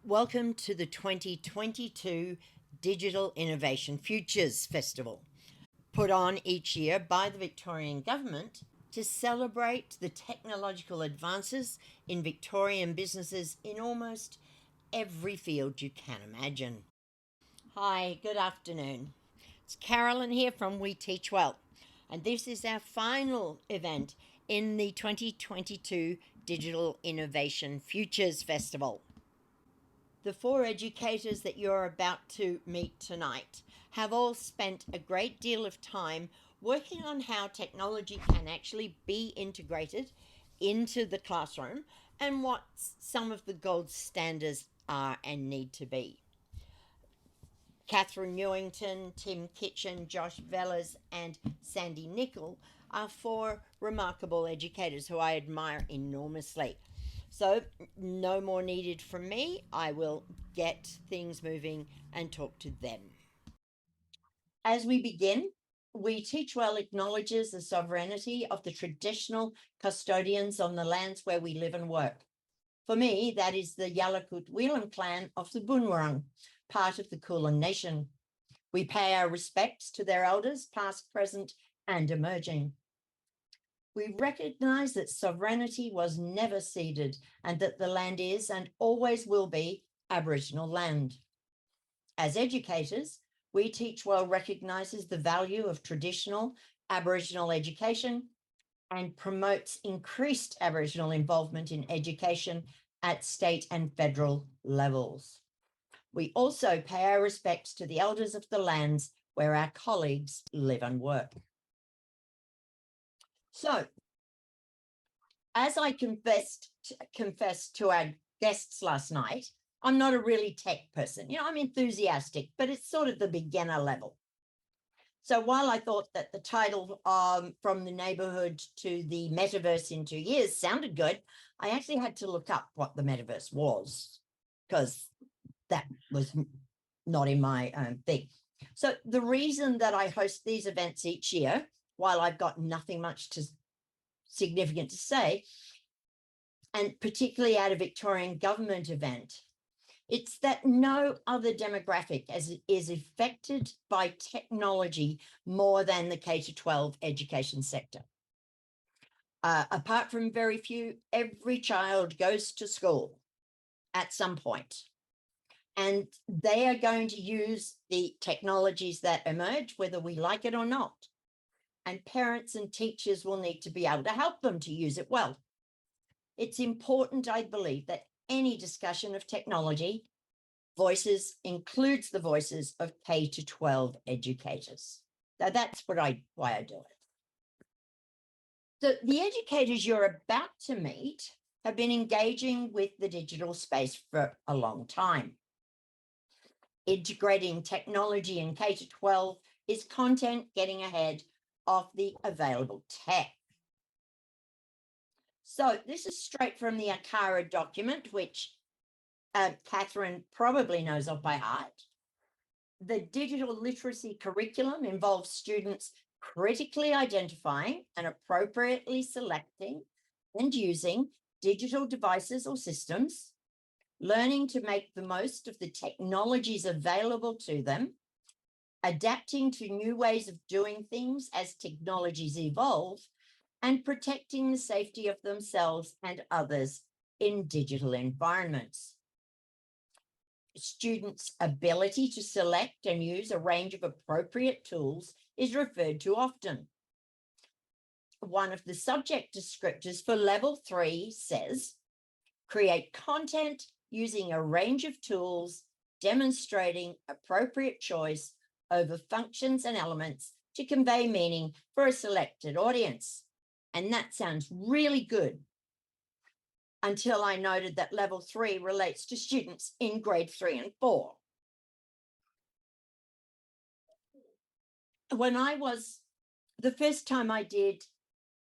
Welcome to the 2022 Digital Innovation Futures Festival, put on each year by the Victorian Government to celebrate the technological advances in Victorian businesses in almost every field you can imagine. Hi, good afternoon. It's Carolyn here from We Teach Well, and this is our final event in the 2022 Digital Innovation Futures Festival. The four educators that you're about to meet tonight have all spent a great deal of time working on how technology can actually be integrated into the classroom and what some of the gold standards are and need to be. Catherine Newington, Tim Kitchen, Josh Vellers, and Sandy Nickel are four remarkable educators who I admire enormously. So, no more needed from me. I will get things moving and talk to them. As we begin, We Teach Well acknowledges the sovereignty of the traditional custodians on the lands where we live and work. For me, that is the Yalukit Weelam clan of the Boonwurrung, part of the Kulin Nation. We pay our respects to their elders, past, present, and emerging. We recognise that sovereignty was never ceded and that the land is and always will be Aboriginal land. As educators, We Teach Well recognises the value of traditional Aboriginal education and promotes increased Aboriginal involvement in education at state and federal levels. We also pay our respects to the elders of the lands where our colleagues live and work. So, as I confessed to our guests last night, I'm not a really tech person. I'm enthusiastic, but it's sort of the beginner level. So while I thought that the title From the Neighborhood to the Metaverse in 2 years sounded good, I actually had to look up what the metaverse was, because that was not in my thing. So the reason that I host these events each year, while I've got nothing much significant to say, and particularly at a Victorian government event, it's that no other demographic is affected by technology more than the K-12 education sector. Apart from very few, every child goes to school at some point, and they are going to use the technologies that emerge, whether we like it or not. And parents and teachers will need to be able to help them to use it well. It's important, I believe, that any discussion of technology includes the voices of K-12 educators. So that's why I do it. So the educators you're about to meet have been engaging with the digital space for a long time. Integrating technology in K-12 is content getting ahead of the available tech. So this is straight from the ACARA document, which Catherine probably knows off by heart. The digital literacy curriculum involves students critically identifying and appropriately selecting and using digital devices or systems, learning to make the most of the technologies available to them, adapting to new ways of doing things as technologies evolve, and protecting the safety of themselves and others in digital environments. Students' ability to select and use a range of appropriate tools is referred to often. One of the subject descriptors for level 3 says, create content using a range of tools demonstrating appropriate choice over functions and elements to convey meaning for a selected audience. And that sounds really good, until I noted that level 3 relates to students in grade 3 and 4. The first time I did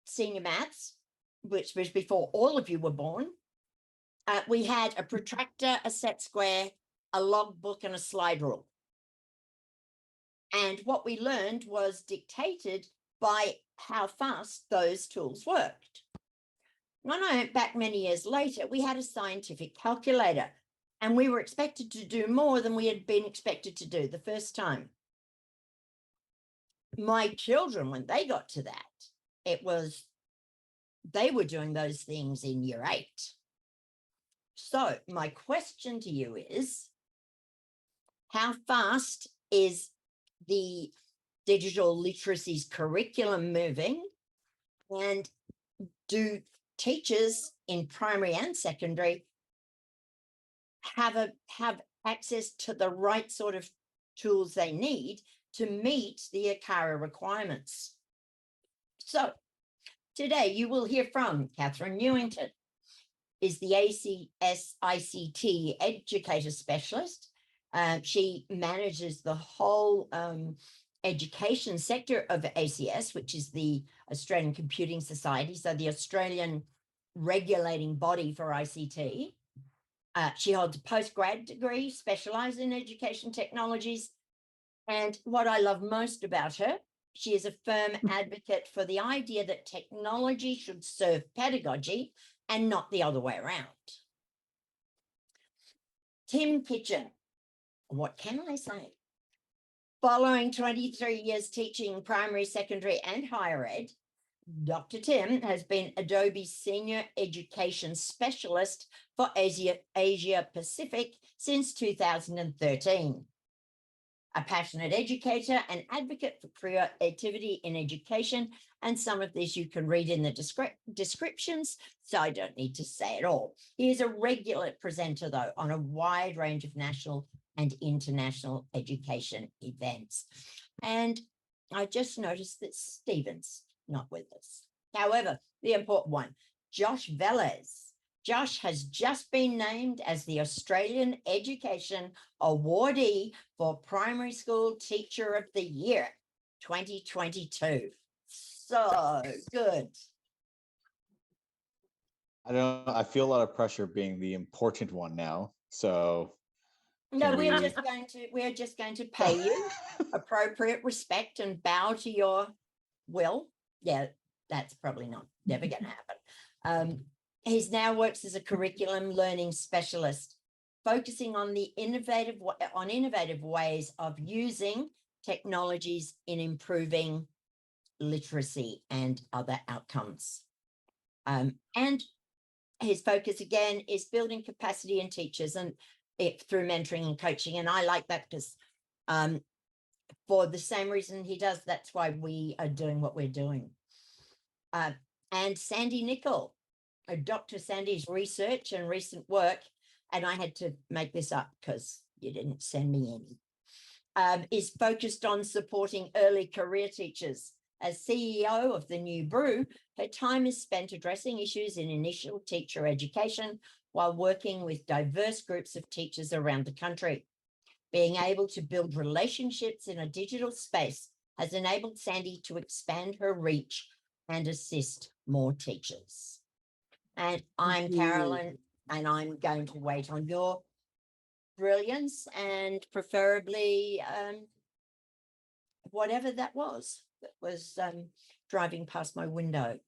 senior maths, which was before all of you were born, we had a protractor, a set square, a logbook, and a slide rule. And what we learned was dictated by how fast those tools worked. When I went back many years later, we had a scientific calculator, And we were expected to do more than we had been expected to do the first time. My children, when they got to that, they were doing those things in year 8. So my question to you is, how fast is the digital literacy's curriculum moving? And do teachers in primary and secondary have access to the right sort of tools they need to meet the ACARA requirements? So today you will hear from Catherine Newington, is the ACS ICT Educator Specialist. She manages the whole education sector of ACS, which is the Australian Computing Society, so the Australian regulating body for ICT. She holds a postgrad degree specialised in education technologies. And what I love most about her, she is a firm advocate for the idea that technology should serve pedagogy and not the other way around. Tim Kitchen, what can I say? Following 23 years teaching primary, secondary, and higher ed, Dr. Tim has been Adobe's Senior Education Specialist for Asia Pacific since 2013. A passionate educator and advocate for creativity in education, and some of this you can read in the descriptions, so I don't need to say it all. He is a regular presenter, though, on a wide range of national and international education events. And I just noticed that Stephen's not with us. However, the important one, Josh Velez. Josh has just been named as the Australian Education Awardee for Primary School Teacher of the Year 2022. So good. I don't know. I feel a lot of pressure being the important one now. So no, we're just going to pay you appropriate respect and bow to your will. Yeah, that's probably never going to happen. He now works as a curriculum learning specialist, focusing on innovative ways of using technologies in improving literacy and other outcomes. And his focus again is building capacity in teachers and through mentoring and coaching. And I like that because for the same reason he does, that's why we are doing what we're doing. And Sandy Nicol, Dr. Sandy's research and recent work, and I had to make this up because you didn't send me any, is focused on supporting early career teachers. As CEO of the New Brew, her time is spent addressing issues in initial teacher education while working with diverse groups of teachers around the country. Being able to build relationships in a digital space has enabled Sandy to expand her reach and assist more teachers. And I'm Carolyn, and I'm going to wait on your brilliance and preferably whatever that was driving past my window.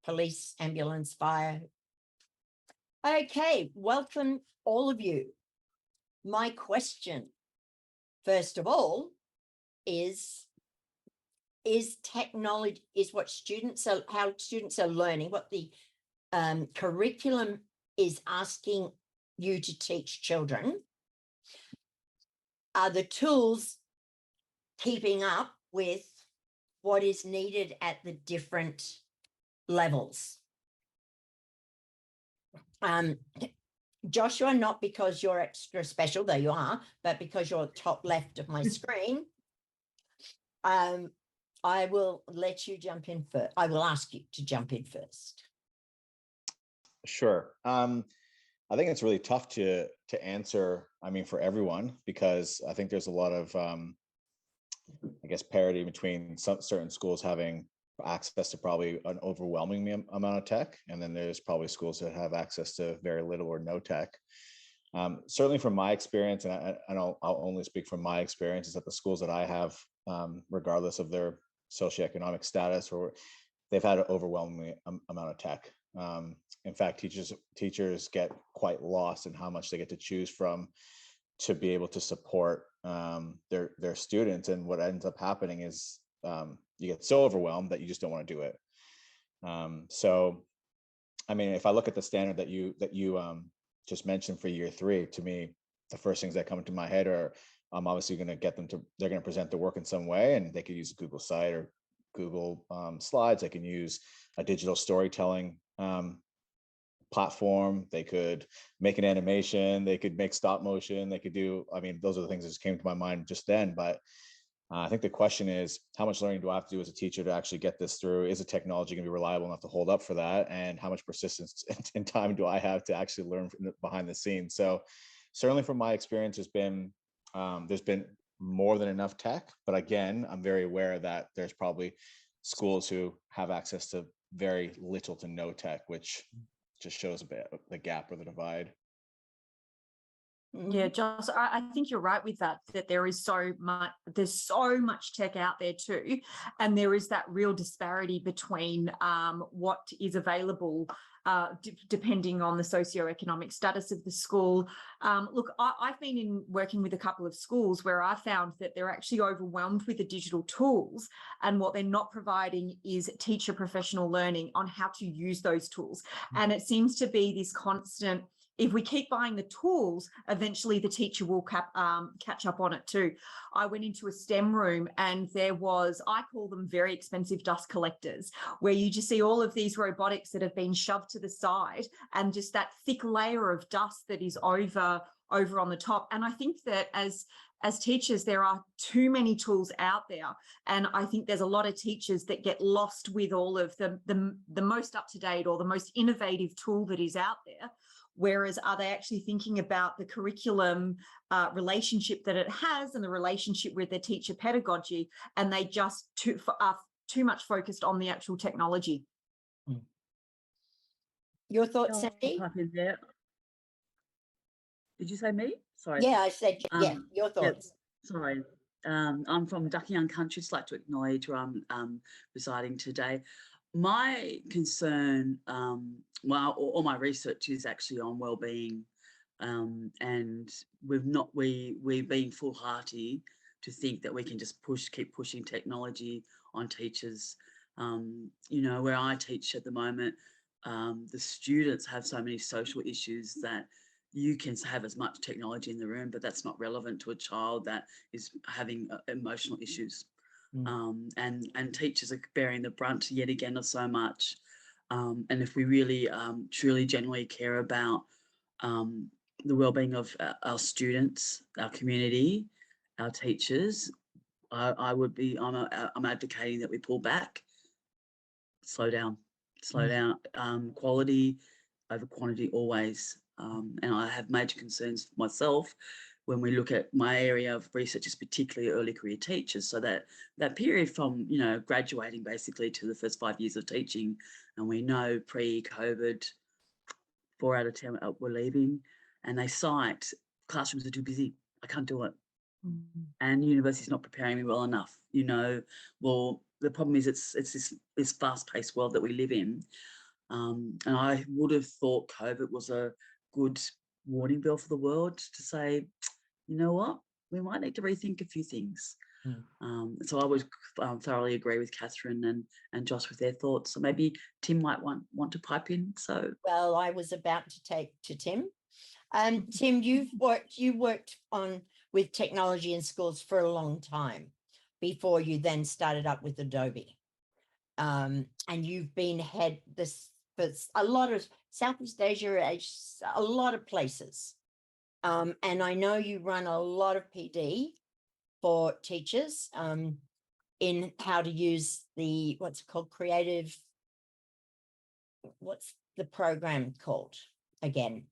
Police, ambulance, fire. Okay, welcome all of you. My question, first of all, is technology, is how students are learning, what the curriculum is asking you to teach children. Are the tools keeping up with what is needed at the different levels? Joshua, not because you're extra special, though you are, but because you're top left of my screen, I will let you jump in first. I will ask you to jump in first. Sure. I think it's really tough to answer, I mean, for everyone, because I think there's a lot of, I guess, parity between certain schools having access to probably an overwhelming amount of tech, and then there's probably schools that have access to very little or no tech. Certainly from my experience, and I'll only speak from my experience, is that the schools that I have, regardless of their socioeconomic status, or they've had an overwhelming amount of tech. In fact, teachers get quite lost in how much they get to choose from to be able to support their students. And what ends up happening is you get so overwhelmed that you just don't want to do it. So, I mean, if I look at the standard that you just mentioned for year 3, to me, the first things that come into my head are I'm obviously going to get them to, they're going to present the work in some way, and they could use a Google site or Google Slides. They can use a digital storytelling platform. They could make an animation. They could make stop motion. They could do, I mean, those are the things that just came to my mind just then. But I think the question is, how much learning do I have to do as a teacher to actually get this through? Is the technology going to be reliable enough to hold up for that? And how much persistence and time do I have to actually learn from behind the scenes? So certainly from my experience, there's been more than enough tech. But again, I'm very aware that there's probably schools who have access to very little to no tech, which just shows a bit the gap or the divide. Yeah, Joss, I think you're right with that, that there's so much tech out there too. And there is that real disparity between what is available depending on the socioeconomic status of the school. Look, I've been working with a couple of schools where I found that they're actually overwhelmed with the digital tools, and what they're not providing is teacher professional learning on how to use those tools. And it seems to be this constant, if we keep buying the tools, eventually the teacher will catch up on it too. I went into a STEM room and there was, I call them very expensive dust collectors, where you just see all of these robotics that have been shoved to the side and just that thick layer of dust that is over on the top. And I think that as teachers, there are too many tools out there. And I think there's a lot of teachers that get lost with all of the most up-to-date or the most innovative tool that is out there. Whereas are they actually thinking about the curriculum relationship that it has and the relationship with their teacher pedagogy, and they just are too much focused on the actual technology? Your thoughts, Sandy? Did you say me? Sorry. Yeah, I said, yeah, your thoughts. Yeah, sorry. I'm from Ducky Young Country. Just like to acknowledge where I'm residing today. My concern, all my research is actually on wellbeing, and we've been foolhardy to think that we can just keep pushing technology on teachers. Where I teach at the moment, the students have so many social issues that you can have as much technology in the room, but that's not relevant to a child that is having emotional issues. And teachers are bearing the brunt yet again of so much. And if we really, truly, genuinely care about the well-being of our students, our community, our teachers, I'm advocating that we pull back, slow down, quality over quantity always. And I have major concerns myself when we look at my area of research is particularly early career teachers. So that period from, graduating basically to the first 5 years of teaching, and we know pre-COVID, 4 out of 10 were leaving, and they cite classrooms are too busy. I can't do it. And university's not preparing me well enough. Well, the problem is it's this fast-paced world that we live in. And I would have thought COVID was a good warning bell for the world to say, you know what, we might need to rethink a few things. So I would thoroughly agree with Catherine and Josh with their thoughts. So maybe Tim might want to pipe in. So, well, I was about to take to Tim. Tim, you worked with technology in schools for a long time before you then started up with Adobe. And you've been head this for a lot of Southeast Asia, a lot of places. And I know you run a lot of PD for teachers in how to use what's it called, what's the program called again?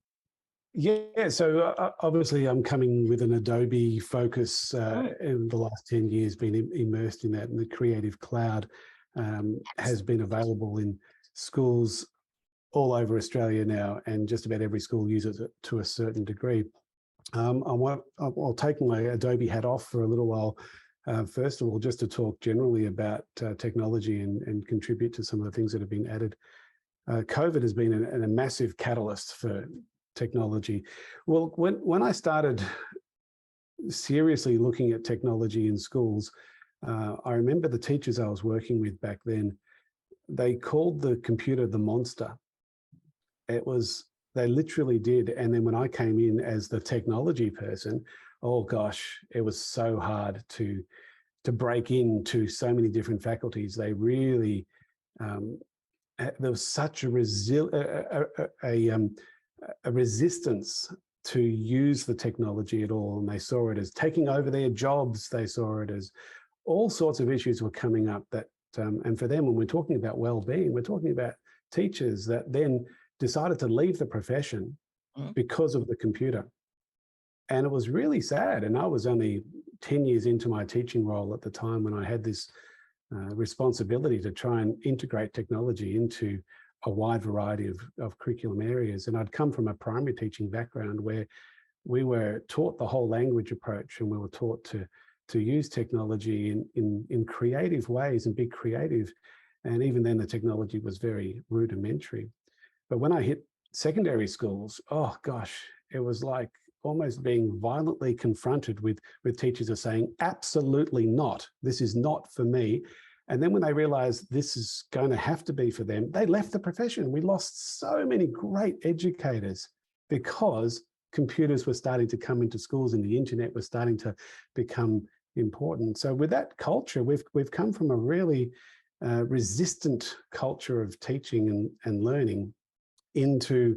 Yeah, so obviously I'm coming with an Adobe focus in the last 10 years, been immersed in that, and the Creative Cloud has been available in schools all over Australia now, and just about every school uses it to a certain degree. I'll take my Adobe hat off for a little while, first of all, just to talk generally about technology and contribute to some of the things that have been added. COVID has been a massive catalyst for technology. Well, when I started seriously looking at technology in schools, I remember the teachers I was working with back then, they called the computer the monster. They literally did. And then when I came in as the technology person, oh gosh, it was so hard to break into so many different faculties. They really, there was such a resistance to use the technology at all. And they saw it as taking over their jobs. They saw it as all sorts of issues were coming up that, and for them, when we're talking about well-being, we're talking about teachers that then decided to leave the profession because of the computer. And it was really sad. And I was only 10 years into my teaching role at the time when I had this responsibility to try and integrate technology into a wide variety of curriculum areas. And I'd come from a primary teaching background where we were taught the whole language approach, and we were taught to use technology in creative ways and be creative. And even then the technology was very rudimentary. But when I hit secondary schools, oh gosh, it was like almost being violently confronted with teachers are saying, absolutely not, this is not for me. And then when they realized this is going to have to be for them, they left the profession. We lost so many great educators because computers were starting to come into schools and the internet was starting to become important. So with that culture, we've come from a really resistant culture of teaching and learning into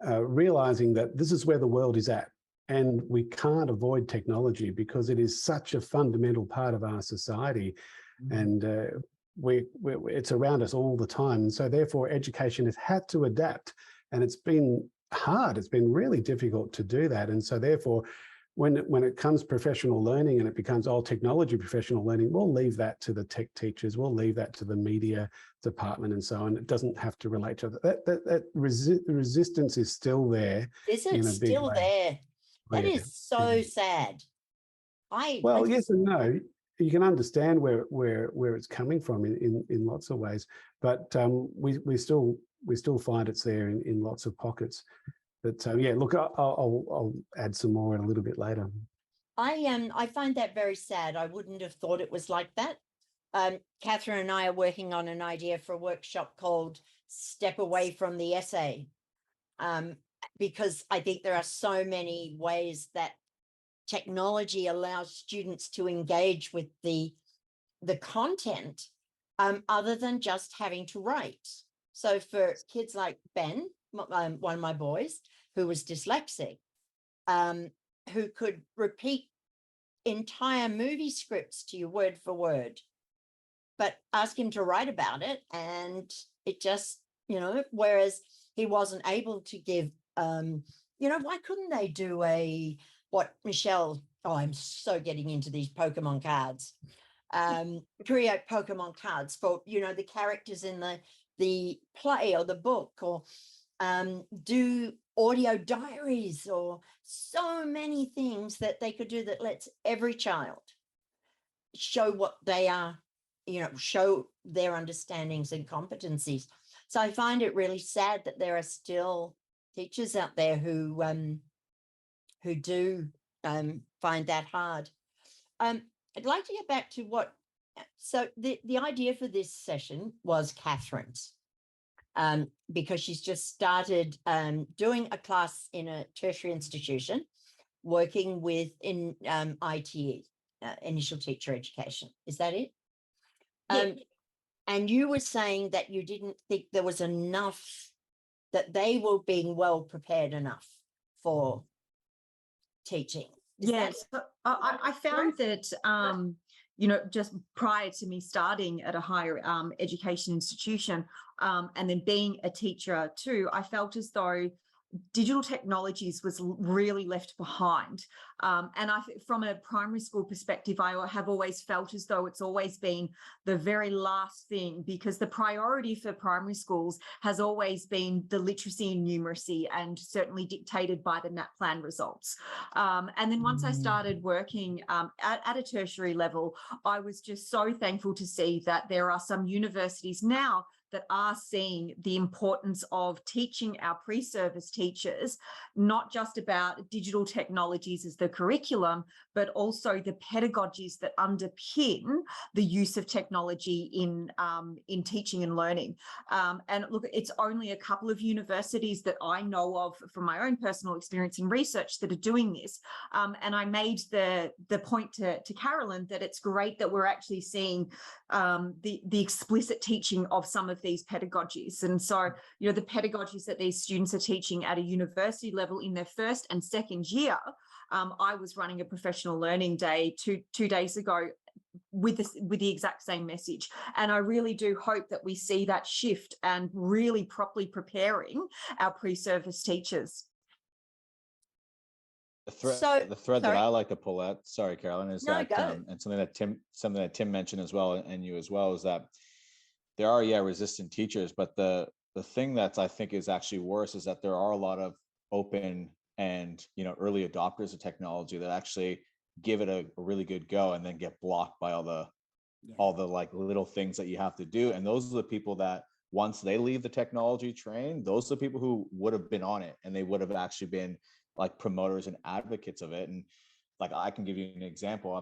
realizing that this is where the world is at. And we can't avoid technology because it is such a fundamental part of our society. And it's around us all the time. And so therefore education has had to adapt, and it's been hard. It's been really difficult to do that. And so therefore, when it comes professional learning and it becomes technology professional learning, we'll leave that to the tech teachers, we'll leave that to the media department and so on. It doesn't have to relate to that resistance is still there. Is it still there? That is so sad. Yes and no. You can understand where it's coming from in lots of ways, but we still find it's there in lots of pockets. But yeah, look, I'll add some more in a little bit later. I find that very sad. I wouldn't have thought it was like that. Catherine and I are working on an idea for a workshop called Step Away from the Essay, because I think there are so many ways that technology allows students to engage with the content other than just having to write. So for kids like Ben, one of my boys who was dyslexic, who could repeat entire movie scripts to you word for word, but ask him to write about it and it just, whereas he wasn't able to give, why couldn't they do Michelle, I'm so getting into these Pokemon cards, create Pokemon cards for, the characters in the play or the book, or do audio diaries, or so many things that they could do that lets every child show what they are, show their understandings and competencies. So I find it really sad that there are still teachers out there who do find that hard. I'd like to get back to so the idea for this session was Catherine's, because she's just started doing a class in a tertiary institution, working in ITE, initial teacher education. Is that it? Yeah. And you were saying that you didn't think there was enough, that they were being well prepared enough for teaching. Yes, I found that, just prior to me starting at a higher education institution and then being a teacher too, I felt as though digital technologies was really left behind. And from a primary school perspective, I have always felt as though it's always been the very last thing, because the priority for primary schools has always been the literacy and numeracy, and certainly dictated by the NAPLAN results. And then once I started working at a tertiary level, I was just so thankful to see that there are some universities now that are seeing the importance of teaching our pre-service teachers, not just about digital technologies as the curriculum, but also the pedagogies that underpin the use of technology in teaching and learning. And look, it's only a couple of universities that I know of from my own personal experience in research that are doing this. And I made the point to Carolyn that it's great that we're actually seeing the explicit teaching of some of these pedagogies. And so, you know, the pedagogies that these students are teaching at a university level in their first and second year. I was running a professional learning day two days ago with the exact same message. And I really do hope that we see that shift and really properly preparing our pre-service teachers. The thread that I like to pull out, sorry, Carolyn, is and something that Tim mentioned as well, and you as well, is that there are resistant teachers, but the thing that I think is actually worse is that there are a lot of open and early adopters of technology that actually give it a really good go and then get blocked by all the like little things that you have to do. And those are the people that once they leave the technology train, those are the people who would have been on it and they would have actually been like promoters and advocates of it. And like, I can give you an example.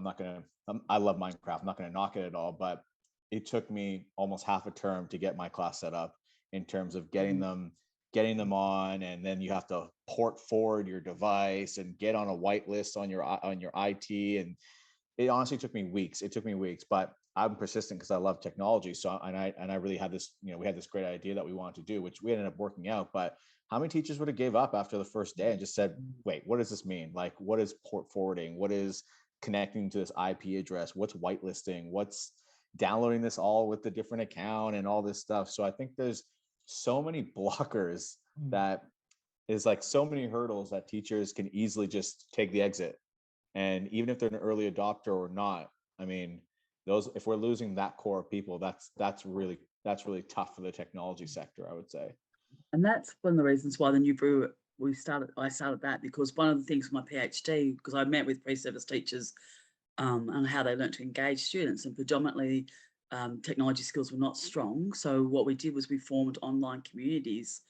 I love Minecraft. I'm not going to knock it at all, but it took me almost half a term to get my class set up in terms of getting them on, and then you have to port forward your device and get on a whitelist on your IT. And it honestly took me weeks. But I'm persistent because I love technology. So, and I really had this, we had this great idea that we wanted to do, which we ended up working out. But how many teachers would have gave up after the first day and just said, wait, what does this mean? Like, what is port forwarding? What is connecting to this IP address? What's whitelisting? What's downloading this all with the different account and all this stuff? So I think there's so many blockers that is like so many hurdles that teachers can easily just take the exit. And even if they're an early adopter or not, I mean, if we're losing that core of people, that's really tough for the technology sector, I would say. And that's one of the reasons why the New Brew, I started that, because one of the things for my PhD, because I met with pre-service teachers on how they learned to engage students, and predominantly technology skills were not strong. So what we did was we formed online communities,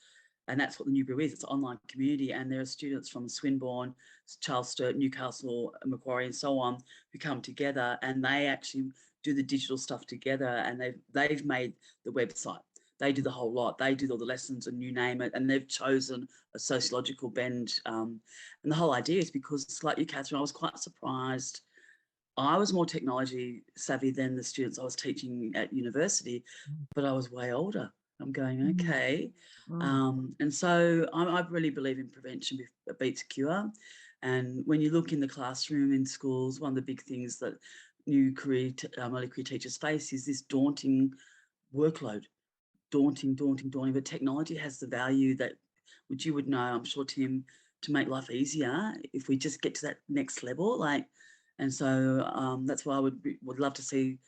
and that's what the New Brew is. It's an online community, and there are students from Swinburne, Charles Sturt, Newcastle, Macquarie, and so on, who come together, and they actually do the digital stuff together, and they've made the website. They do the whole lot. They do all the lessons and you name it, and they've chosen a sociological bend. And the whole idea is because, like you, Catherine, I was quite surprised. I was more technology savvy than the students I was teaching at university, but I was way older. I'm going, okay. And so I really believe in prevention beats cure. And when you look in the classroom in schools, one of the big things that new early career teachers face is this daunting workload. Daunting, but technology has the value that, which you would know, I'm sure, Tim, to make life easier if we just get to that next level. And so that's why I would love to see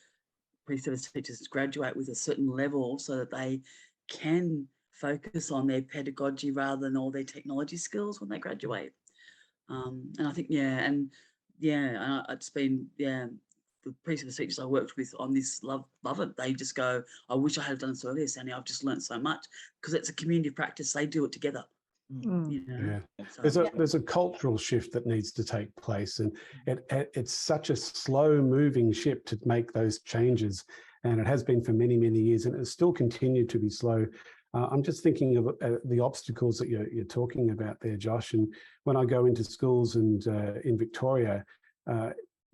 pre-service teachers graduate with a certain level so that they can focus on their pedagogy rather than all their technology skills when they graduate. And I think, it's been, the pre-service teachers I worked with on this love it. They just go, I wish I had done this earlier, Sandy. I've just learned so much, because it's a community of practice. They do it together. So, there's a cultural shift that needs to take place, and it's such a slow moving ship to make those changes, and it has been for many years, and it's still continued to be slow. I'm just thinking of the obstacles that you're talking about there, Josh. And when I go into schools and in Victoria,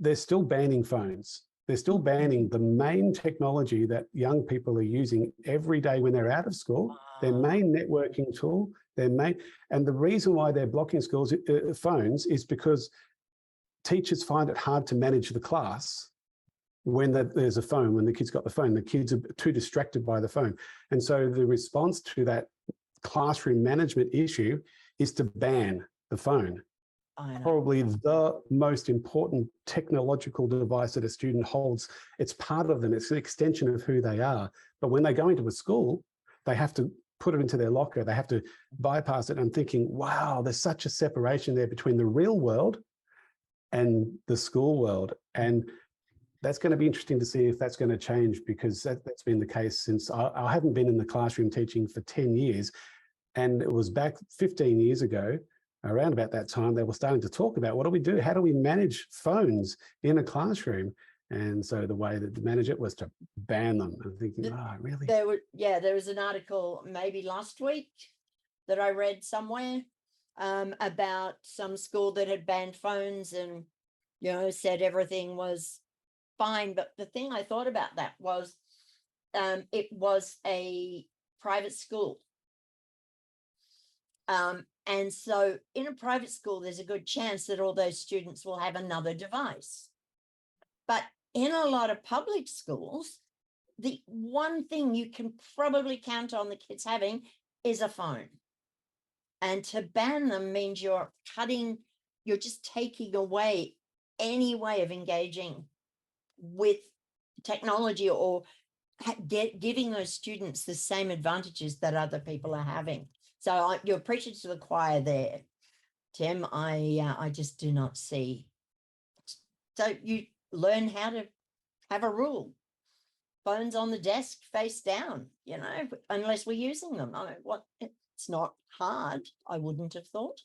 they're still banning phones. They're still banning the main technology that young people are using every day when they're out of school, their main networking tool, and the reason why they're blocking phones is because teachers find it hard to manage the class when there's a phone, when the kid's got the phone. The kids are too distracted by the phone. And so the response to that classroom management issue is to ban the phone. Probably the most important technological device that a student holds. It's part of them. It's an extension of who they are. But when they go into a school, they have to put it into their locker. They have to bypass it. I'm thinking, wow, there's such a separation there between the real world and the school world. And that's going to be interesting to see if that's going to change, because that's been the case since I haven't been in the classroom teaching for 10 years. And it was back 15 years ago, around about that time, they were starting to talk about, what do we do? How do we manage phones in a classroom? And so the way that to manage it was to ban them. I'm thinking, oh, really? There was an article maybe last week that I read somewhere about some school that had banned phones and, said everything was fine. But the thing I thought about that was it was a private school. And so in a private school, there's a good chance that all those students will have another device. But in a lot of public schools, the one thing you can probably count on the kids having is a phone. And to ban them means you're just taking away any way of engaging with technology or giving those students the same advantages that other people are having. So you're preaching to the choir there, Tim. I just do not see. So you learn how to have a rule. Phones on the desk, face down, unless we're using them. It's not hard, I wouldn't have thought.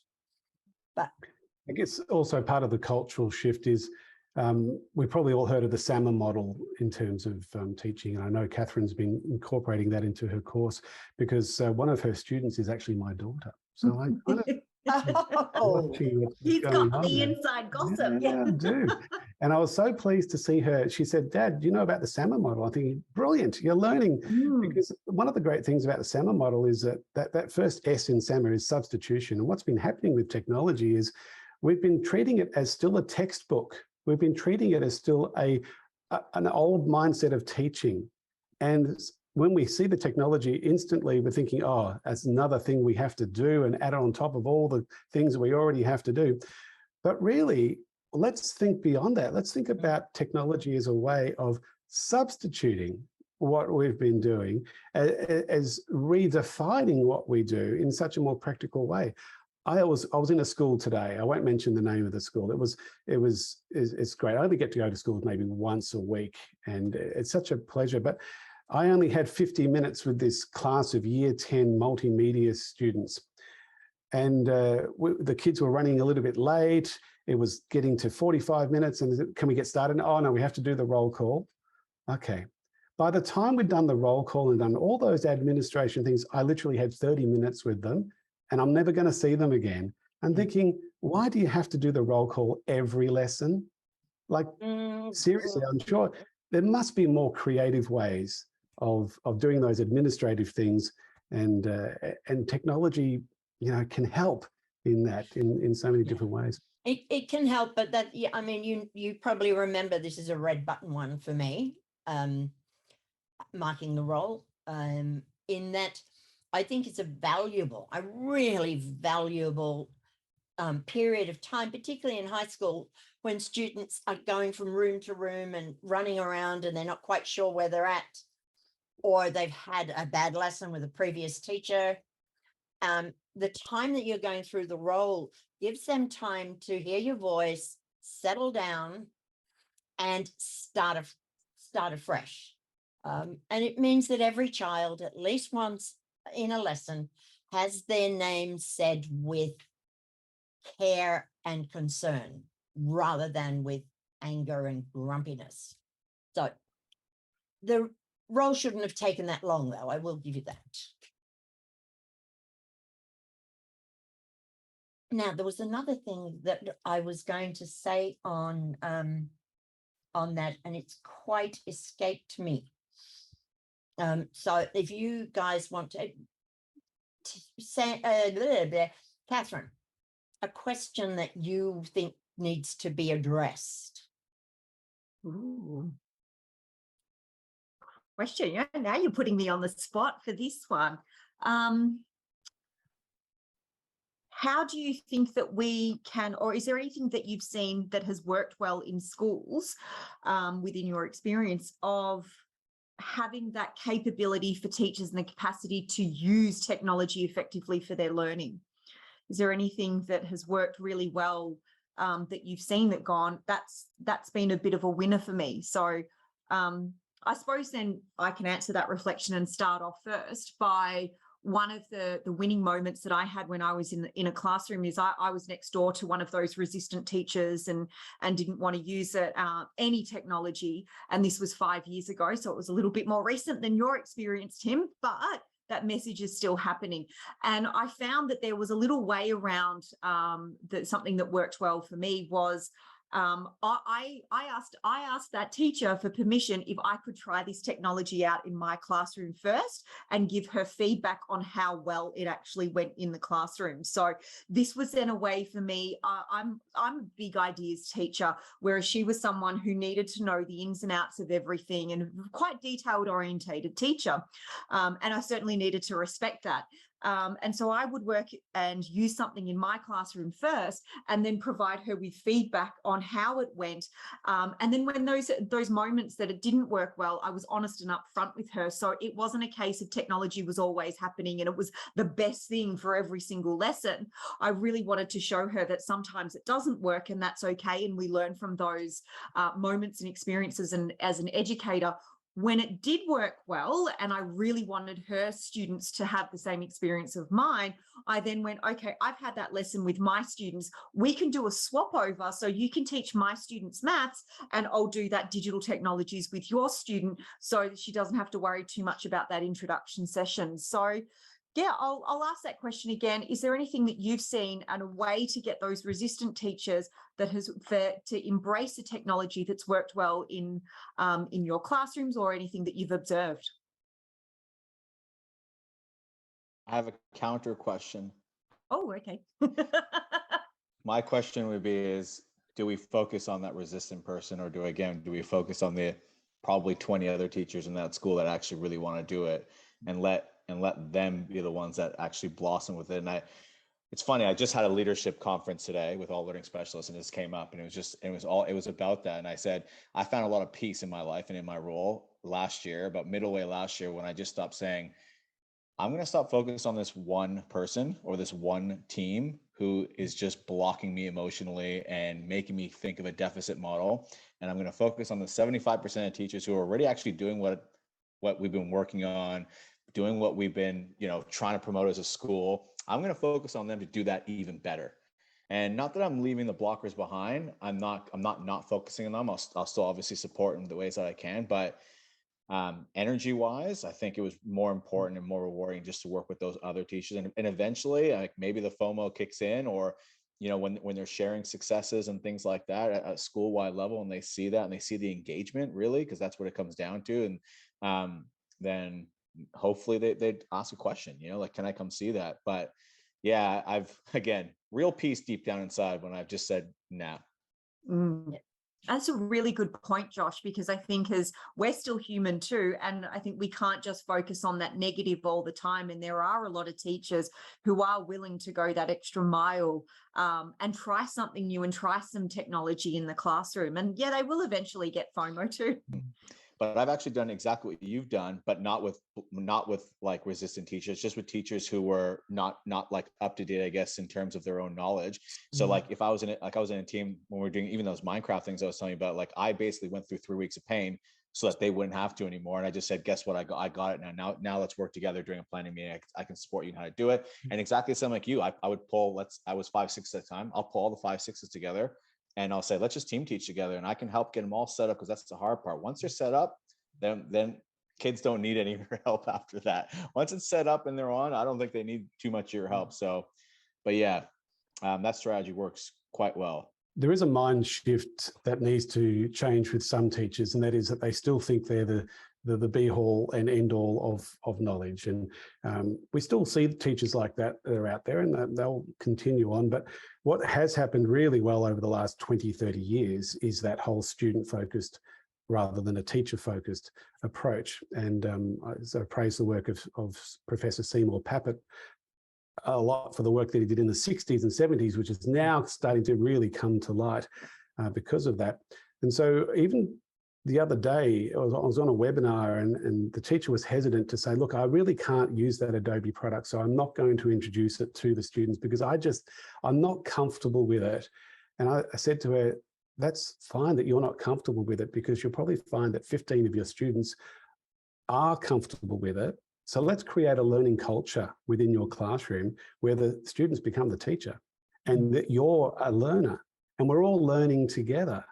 But I guess also part of the cultural shift is we've probably all heard of the SAMA model in terms of teaching. And I know Catherine's been incorporating that into her course, because one of her students is actually my daughter. So I kind of He's got the inside gossip. Yeah, I do. And I was so pleased to see her. She said, Dad, do you know about the SAMA model? I'm thinking, brilliant, you're learning. Because one of the great things about the SAMA model is that first S in SAMA is substitution. And what's been happening with technology is we've been treating it as still a textbook. We've been treating it as still an old mindset of teaching. And when we see the technology, instantly we're thinking, oh, that's another thing we have to do and add on top of all the things we already have to do. But really, let's think beyond that. Let's think about technology as a way of substituting what we've been doing, as redefining what we do in such a more practical way. I was in a school today. I won't mention the name of the school. It's great. I only get to go to school maybe once a week, and it's such a pleasure. But I only had 50 minutes with this class of year 10 multimedia students. And the kids were running a little bit late. It was getting to 45 minutes and can we get started? Oh no, we have to do the roll call. Okay. By the time we'd done the roll call and done all those administration things, I literally had 30 minutes with them and I'm never going to see them again. I'm thinking, why do you have to do the roll call every lesson? Like, seriously, I'm sure there must be more creative ways of doing those administrative things, and technology, can help in that in so many different ways. It can help, but that, I mean, you probably remember this is a red button one for me, marking the roll, in that I think it's a really valuable period of time, particularly in high school, when students are going from room to room and running around and they're not quite sure where they're at, or they've had a bad lesson with a previous teacher. The time that you're going through the role gives them time to hear your voice, settle down, and start afresh. And it means that every child, at least once in a lesson, has their name said with care and concern, rather than with anger and grumpiness. So the role shouldn't have taken that long, though. I will give you that. Now, there was another thing that I was going to say on that, and it's quite escaped me. So if you guys want to say, Catherine, a question that you think needs to be addressed. Ooh. Question. Yeah, now you're putting me on the spot for this one. How do you think that we can, or is there anything that you've seen that has worked well in schools within your experience of having that capability for teachers and the capacity to use technology effectively for their learning? Is there anything that has worked really well that you've seen that gone, that's been a bit of a winner for me. So I suppose then I can answer that reflection and start off first by one of the winning moments that I had when I was in a classroom is I was next door to one of those resistant teachers and didn't want to use it, any technology. And this was 5 years ago, so it was a little bit more recent than your experience, Tim, but that message is still happening. And I found that there was a little way around something that worked well for me was I asked that teacher for permission if I could try this technology out in my classroom first and give her feedback on how well it actually went in the classroom. So this was then a way for me. I'm a big ideas teacher, whereas she was someone who needed to know the ins and outs of everything and quite detailed orientated teacher. And I certainly needed to respect that. And so I would work and use something in my classroom first and then provide her with feedback on how it went. And then when those moments that it didn't work well, I was honest and upfront with her. So it wasn't a case of technology was always happening and it was the best thing for every single lesson. I really wanted to show her that sometimes it doesn't work and that's okay. And we learn from those moments and experiences. And as an educator, when it did work well, and I really wanted her students to have the same experience of mine, I then went, okay, I've had that lesson with my students. We can do a swap over. So you can teach my students maths and I'll do that digital technologies with your student so that she doesn't have to worry too much about that introduction session. So yeah, I'll ask that question again. Is there anything that you've seen and a way to get those resistant teachers that to embrace a technology that's worked well in your classrooms or anything that you've observed? I have a counter question. Oh, okay. My question would be do we focus on that resistant person or do we focus on the probably 20 other teachers in that school that actually really want to do it and let them be the ones that actually blossom with it? And it's funny, I just had a leadership conference today with all learning specialists and this came up and it was about that. And I said, I found a lot of peace in my life and in my role last year, about middle way last year, when I just stopped saying, I'm going to stop focusing on this one person or this one team who is just blocking me emotionally and making me think of a deficit model. And I'm going to focus on the 75% of teachers who are already actually doing what we've been working on, doing what we've been, trying to promote as a school. I'm going to focus on them to do that even better. And not that I'm leaving the blockers behind. I'm not focusing on them. I'll still obviously support in the ways that I can, but energy wise, I think it was more important and more rewarding just to work with those other teachers. And eventually, like maybe the FOMO kicks in, or when they're sharing successes and things like that at a school-wide level, and they see that and they see the engagement, really, because that's what it comes down to. And then hopefully they'd ask a question, like, can I come see that? But yeah, I've, again, real peace deep down inside when I've just said, nah. That's a really good point, Josh, because I think as we're still human too, and I think we can't just focus on that negative all the time. And there are a lot of teachers who are willing to go that extra mile and try something new and try some technology in the classroom. And yeah, they will eventually get FOMO too. But I've actually done exactly what you've done, but not with like resistant teachers, just with teachers who were not like up to date, I guess, in terms of their own knowledge. So like if I was in a team when we were doing even those Minecraft things I was telling you about, like I basically went through 3 weeks of pain so that they wouldn't have to anymore. And I just said, guess what? I got it now let's work together during a planning meeting. I can support you in how to do it. And exactly the same like you, I would pull, I was 5, 6 at a time. I'll pull all the 5, 6s together. And I'll say, let's just team teach together. And I can help get them all set up, because that's the hard part. Once they're set up, then kids don't need any of your help after that. Once it's set up and they're on, I don't think they need too much of your help. So, but yeah, that strategy works quite well. There is a mind shift that needs to change with some teachers, and that is that they still think they're the be-all and end-all of knowledge. And we still see teachers like that are out there, and they'll continue on. But what has happened really well over the last 20, 30 years is that whole student-focused rather than a teacher-focused approach. And so I praise the work of Professor Seymour Papert a lot for the work that he did in the 60s and 70s, which is now starting to really come to light because of that. And so even the other day, I was on a webinar and the teacher was hesitant to say, look, I really can't use that Adobe product, so I'm not going to introduce it to the students because I'm not comfortable with it. And I said to her, that's fine that you're not comfortable with it, because you'll probably find that 15 of your students are comfortable with it. So let's create a learning culture within your classroom where the students become the teacher and that you're a learner and we're all learning together.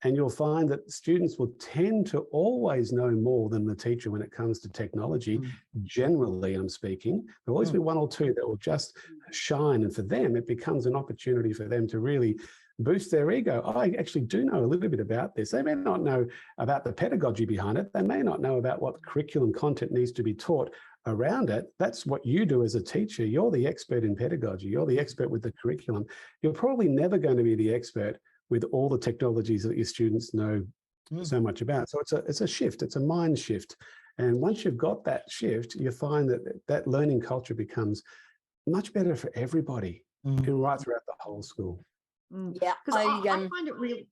And you'll find that students will tend to always know more than the teacher when it comes to technology. Generally, I'm speaking, there'll always be one or two that will just shine. And for them, it becomes an opportunity for them to really boost their ego. I actually do know a little bit about this. They may not know about the pedagogy behind it. They may not know about what curriculum content needs to be taught around it. That's what you do as a teacher. You're the expert in pedagogy. You're the expert with the curriculum. You're probably never going to be the expert with all the technologies that your students know so much about. So it's a shift. It's a mind shift. And once you've got that shift, you find that that learning culture becomes much better for everybody and right throughout the whole school. Yeah, Because I find it really,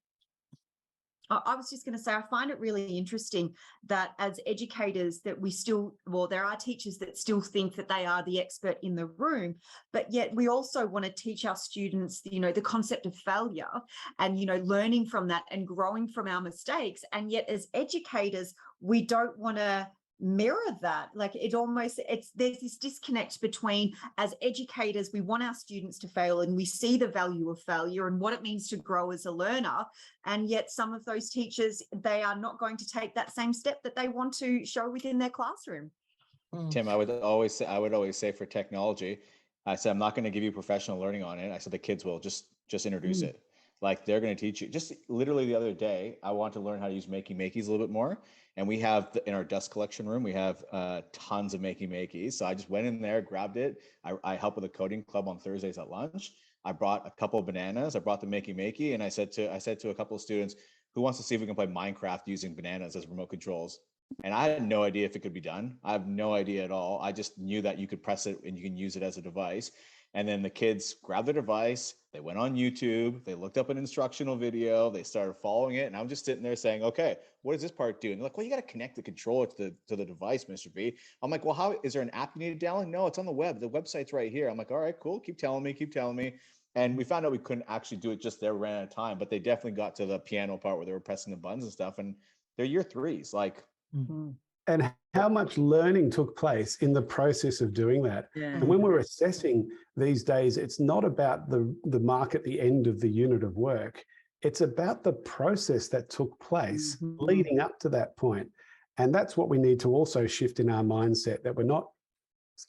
I was just going to say, I find it really interesting that as educators that we still, well, there are teachers that still think that they are the expert in the room, but yet we also want to teach our students, you know, the concept of failure and, you know, learning from that and growing from our mistakes. And yet as educators, we don't want to mirror that. Like there's this disconnect between, as educators, we want our students to fail and we see the value of failure and what it means to grow as a learner, and yet some of those teachers, they are not going to take that same step that they want to show within their classroom. Tim, I would always say for technology, I said, I'm not going to give you professional learning on it. I said, the kids will just introduce it. Like they're going to teach you. Just literally the other day, I want to learn how to use Makey-Makeys a little bit more. And we have in our dust collection room, we have tons of Makey-Makeys. So I just went in there, grabbed it. I help with a coding club on Thursdays at lunch. I brought a couple of bananas. I brought the Makey-Makey, and I said to a couple of students, who wants to see if we can play Minecraft using bananas as remote controls? And I had no idea if it could be done. I have no idea at all. I just knew that you could press it and you can use it as a device. And then the kids grabbed the device, they went on YouTube, they looked up an instructional video, they started following it. And I'm just sitting there saying, okay, what does this part do? And they're like, well, you got to connect the controller to the device, Mr. B. I'm like, well, how is there an app you need to download? No, it's on the web. The website's right here. I'm like, all right, cool. Keep telling me. And we found out we couldn't actually do it just there, ran out of time, but they definitely got to the piano part where they were pressing the buttons and stuff. And they're year threes, like. And how much learning took place in the process of doing that. Yeah. And when we're assessing these days, it's not about the mark at the end of the unit of work. It's about the process that took place leading up to that point. And that's what we need to also shift in our mindset, that we're not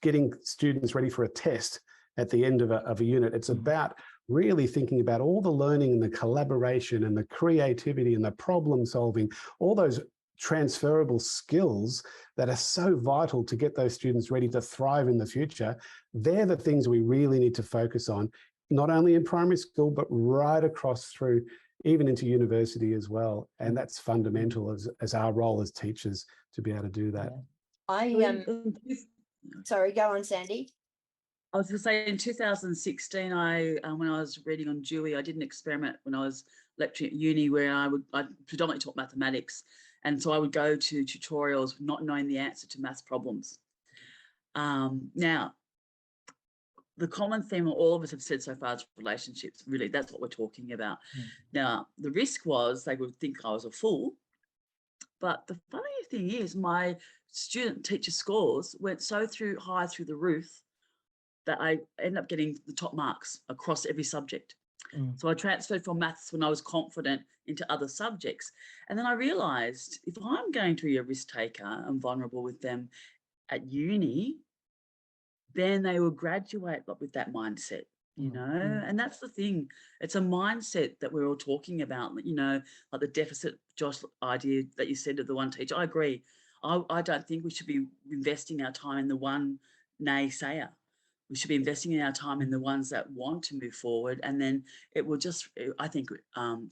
getting students ready for a test at the end of a unit. It's about really thinking about all the learning and the collaboration and the creativity and the problem solving, all those transferable skills that are so vital to get those students ready to thrive in the future. They're the things we really need to focus on, not only in primary school, but right across through, even into university as well. And that's fundamental as our role as teachers to be able to do that. Sorry, go on, Sandy. I was going to say in 2016, when I was reading on Dewey, I did an experiment when I was lecturing at uni where I predominantly taught mathematics. And so I would go to tutorials not knowing the answer to maths problems. Now, the common theme all of us have said so far is relationships. Really, that's what we're talking about. Now, the risk was they would think I was a fool. But the funny thing is my student teacher scores went so high through the roof that I ended up getting the top marks across every subject. So I transferred from maths when I was confident into other subjects. And then I realised if I'm going to be a risk taker and vulnerable with them at uni, then they will graduate with that mindset, you know, and that's the thing. It's a mindset that we're all talking about, you know, like the deficit, Josh, idea that you said of the one teacher. I agree. I don't think we should be investing our time in the one naysayer. We should be investing in our time in the ones that want to move forward, and then it will just, I think,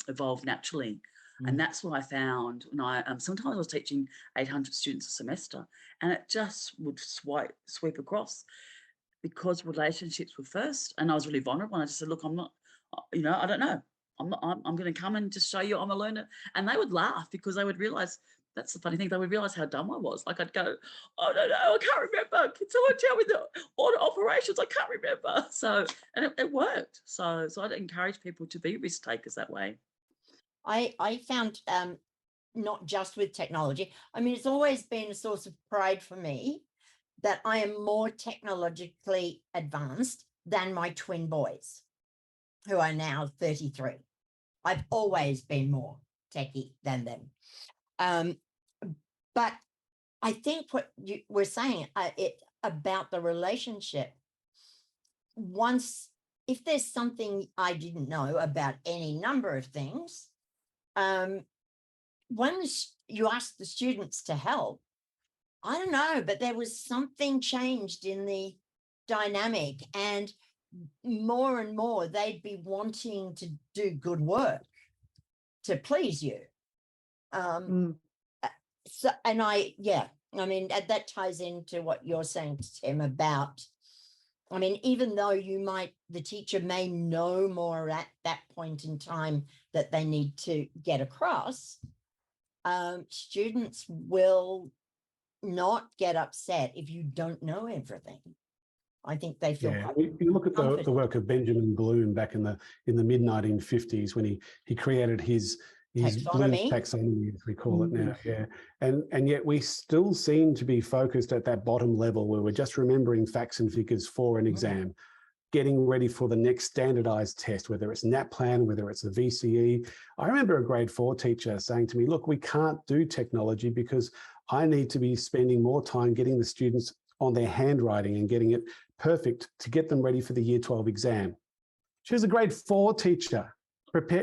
evolve naturally. And that's what I found when I sometimes I was teaching 800 students a semester, and it just would sweep across because relationships were first. And I was really vulnerable. And I just said, look, I'm not, you know, I don't know. I'm going to come and just show you I'm a learner. And they would laugh because they would realise that's the funny thing. They would realise how dumb I was. Like I'd go, oh no, I can't remember. Can someone tell me the order operations? I can't remember. So, and it worked. So I'd encourage people to be risk takers that way. I found not just with technology. I mean, it's always been a source of pride for me that I am more technologically advanced than my twin boys, who are now 33. I've always been more techie than them. But I think what you were saying about the relationship, if there's something I didn't know about any number of things, once you ask the students to help, I don't know, but there was something changed in the dynamic, and more they'd be wanting to do good work to please you. So, and I mean, that ties into what you're saying, Tim, about, I mean, even though the teacher may know more at that point in time that they need to get across, students will not get upset if you don't know everything. I think they feel quite you look at the work of Benjamin Bloom back in the mid 1950s when he created his Bloom's taxonomy, as we call it now. And yet we still seem to be focused at that bottom level where we're just remembering facts and figures for an exam, getting ready for the next standardized test, whether it's NAPLAN, whether it's a VCE. I remember a grade 4 teacher saying to me, look, we can't do technology because I need to be spending more time getting the students on their handwriting and getting it perfect to get them ready for the year 12 exam. She was a grade 4 teacher,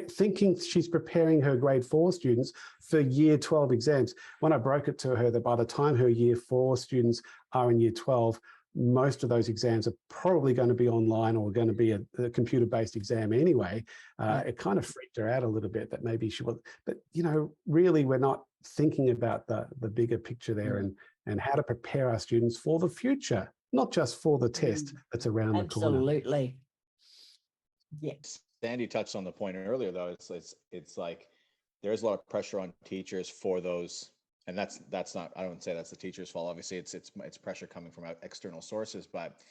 thinking she's preparing her grade 4 students for year 12 exams. When I broke it to her that by the time her year 4 students are in year 12, most of those exams are probably going to be online or going to be a computer-based exam anyway. It kind of freaked her out a little bit that maybe she was, but really we're not thinking about the bigger picture there and how to prepare our students for the future, not just for the test that's around the corner. Absolutely. Yes. Sandy touched on the point earlier, though. It's like there's a lot of pressure on teachers for those, and that's not. I don't say that's the teacher's fault. Obviously, it's pressure coming from external sources. But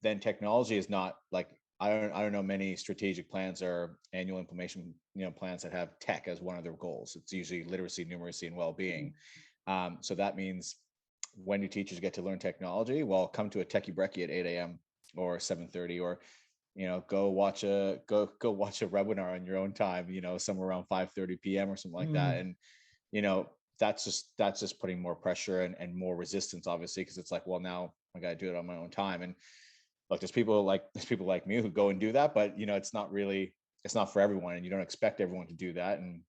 then technology is not like I don't know many strategic plans or annual implementation plans that have tech as one of their goals. It's usually literacy, numeracy, and well-being. So that means when do teachers get to learn technology? Well, come to a techie brekkie at 8 a.m. or 7:30 or go watch a webinar on your own time, somewhere around 5:30 p.m. or something like that. And, that's just putting more pressure and more resistance, obviously, because it's like, well, now I got to do it on my own time. And look, there's people like me who go and do that, but it's not for everyone, and you don't expect everyone to do that. And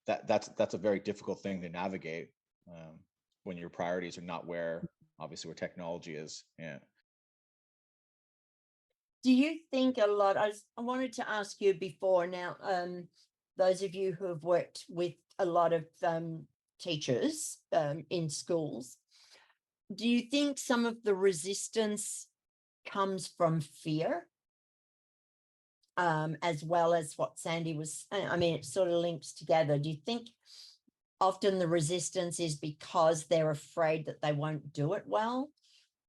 that's a very difficult thing to navigate when your priorities are not where technology is. Yeah. Do you think a lot, I wanted to ask you before now, those of you who have worked with a lot of teachers in schools, do you think some of the resistance comes from fear? As well as what Sandy was, I mean, it sort of links together. Do you think often the resistance is because they're afraid that they won't do it well,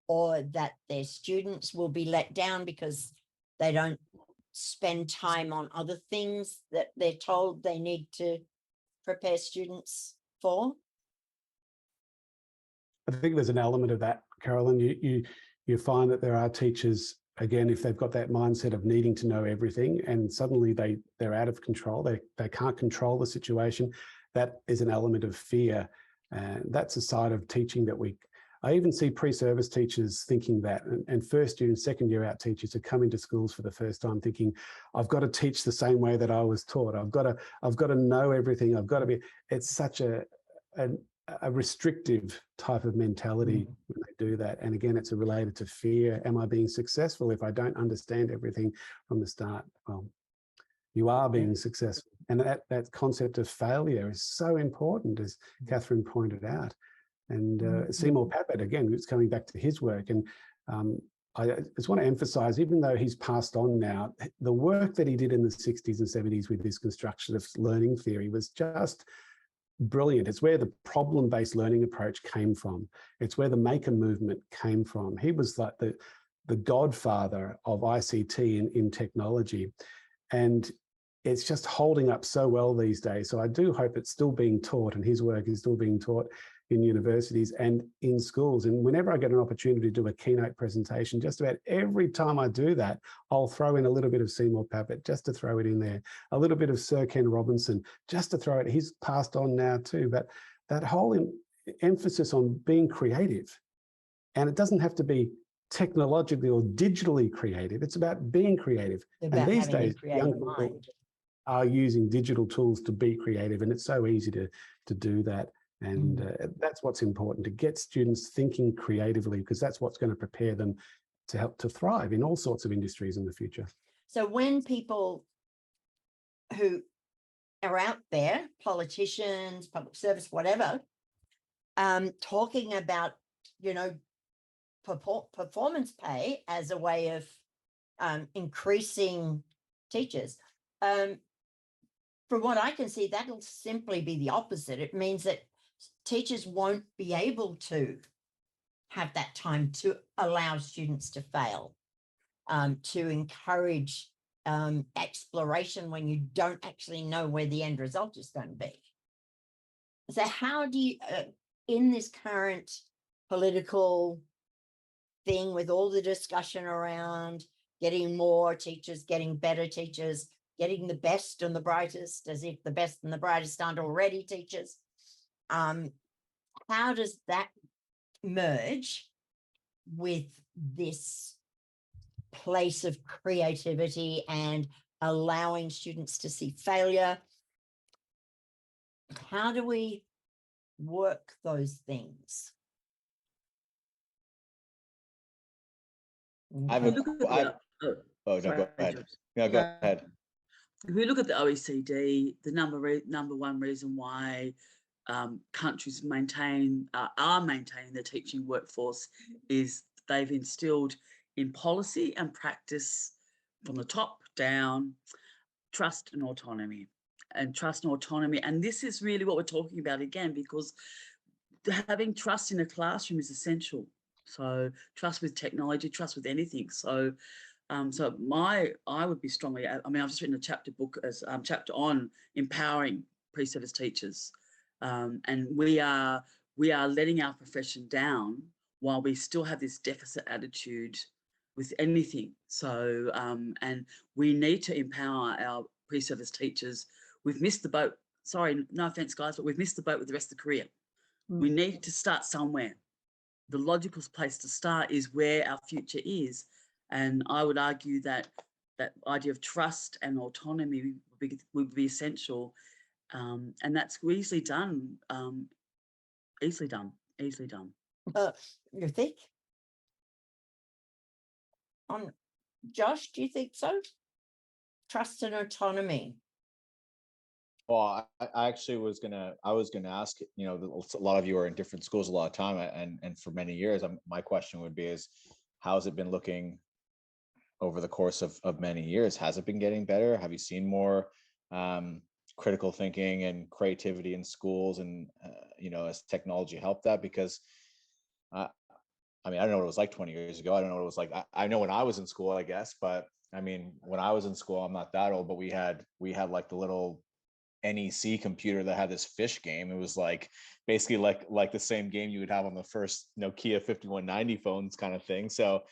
or that their students will be let down because they don't spend time on other things that they're told they need to prepare students for? I think there's an element of that, Carolyn. You find that there are teachers, again, if they've got that mindset of needing to know everything and suddenly they're out of control, they can't control the situation, that is an element of fear. And that's a side of teaching that I even see pre-service teachers thinking that, and first year and second year out teachers are coming to schools for the first time thinking, I've got to teach the same way that I was taught. I've got to know everything. It's such a restrictive type of mentality when they do that. And again, it's related to fear. Am I being successful if I don't understand everything from the start? Well, you are being successful. And that concept of failure is so important, as Catherine pointed out. And Seymour Papert, again, it's coming back to his work. And I just want to emphasize, even though he's passed on now, the work that he did in the 60s and 70s with this constructionist learning theory was just brilliant. It's where the problem-based learning approach came from. It's where the maker movement came from. He was like the godfather of ICT in technology. And it's just holding up so well these days. So I do hope it's still being taught, and his work is still being taught in universities and in schools. And whenever I get an opportunity to do a keynote presentation, just about every time I do that, I'll throw in a little bit of Seymour Papert just to throw it in there, a little bit of Sir Ken Robinson just to throw it. He's passed on now too, but that whole emphasis on being creative, and it doesn't have to be technologically or digitally creative. It's about being creative. About and these having a days, creative young people mind. are using digital tools to be creative, and it's so easy to do that. And that's what's important, to get students thinking creatively, because that's what's going to prepare them to help to thrive in all sorts of industries in the future. So when people who are out there, politicians, public service, whatever, talking about, you know, performance pay as a way of increasing teachers, from what I can see, that'll simply be the opposite. It means that teachers won't be able to have that time to allow students to fail, to encourage exploration when you don't actually know where the end result is going to be. So how do you, in this current political thing with all the discussion around getting more teachers, getting better teachers, getting the best and the brightest, as if the best and the brightest aren't already teachers, how does that merge with this place of creativity and allowing students to see failure? How do we work those things? I've If we look at oh no, sorry, go ahead. James. No, go ahead. If we look at the OECD, the number one reason why countries are maintaining their teaching workforce is they've instilled in policy and practice from the top down trust and autonomy. And this is really what we're talking about again, because having trust in a classroom is essential. So trust with technology, trust with anything. So I would be strongly, I mean, I've just written a chapter on empowering pre-service teachers. And we are letting our profession down while we still have this deficit attitude with anything. So, and we need to empower our pre-service teachers. We've missed the boat. Sorry, no offense, guys, but we've missed the boat with the rest of the career. We need to start somewhere. The logical place to start is where our future is. And I would argue that that idea of trust and autonomy would be essential. And that's easily done. Easily done. You think? Josh, do you think so? Trust and autonomy. Well, I actually was gonna ask, you know, a lot of you are in different schools a lot of time, and for many years, my question would be is, how's it been looking over the course of many years? Has it been getting better? Have you seen more critical thinking and creativity in schools, and you know, as technology helped that? Because I mean, I don't know what it was like 20 years ago. I don't know what it was like. I know when I was in school, I guess, but I mean, when I was in school, I'm not that old, but we had like the little NEC computer that had this fish game. It was like basically like the same game you would have on the first Nokia 5190 phones kind of thing. So